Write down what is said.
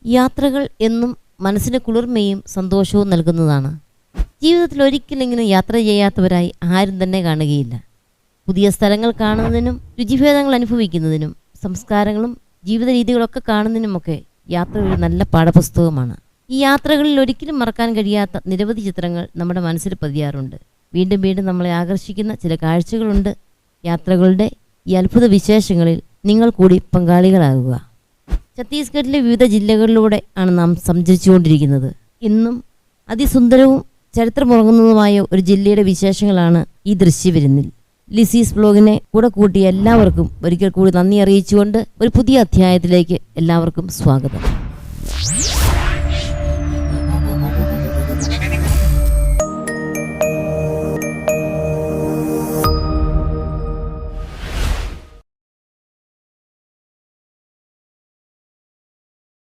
യാത്രകൾ എന്നും മനസ്സിന് കുളിർമയും സന്തോഷവും നൽകുന്നതാണ്. ജീവിതത്തിൽ ഒരിക്കലെങ്കിലും യാത്ര ചെയ്യാത്തവരായി ആരും തന്നെ കാണുകയില്ല. പുതിയ സ്ഥലങ്ങൾ കാണുന്നതിനും രുചിഭേദങ്ങൾ അനുഭവിക്കുന്നതിനും സംസ്കാരങ്ങളും ജീവിത രീതികളൊക്കെ കാണുന്നതിനുമൊക്കെ യാത്ര ഒരു നല്ല പാഠപുസ്തകമാണ്. ഈ യാത്രകളിൽ ഒരിക്കലും മറക്കാൻ കഴിയാത്ത നിരവധി ചിത്രങ്ങൾ നമ്മുടെ മനസ്സിൽ പതിയാറുണ്ട്. വീണ്ടും വീണ്ടും നമ്മളെ ആകർഷിക്കുന്ന ചില കാഴ്ചകളുണ്ട്. യാത്രകളുടെ ഈ അത്ഭുത വിശേഷങ്ങളിൽ നിങ്ങൾ കൂടി പങ്കാളികളാകുക. ഛത്തീസ്ഗഡിലെ വിവിധ ജില്ലകളിലൂടെ ആണ് നാം സഞ്ചരിച്ചുകൊണ്ടിരിക്കുന്നത്. ഇന്നും അതിസുന്ദരവും ചരിത്രമുറങ്ങുന്നതുമായ ഒരു ജില്ലയുടെ വിശേഷങ്ങളാണ് ഈ ദൃശ്യവിരുന്നിൽ. ലിസീസ് ബ്ലോഗിനെ കൂടെ കൂട്ടിയ എല്ലാവർക്കും ഒരിക്കൽ കൂടി നന്ദി അറിയിച്ചുകൊണ്ട് ഒരു പുതിയ അധ്യായത്തിലേക്ക് എല്ലാവർക്കും സ്വാഗതം.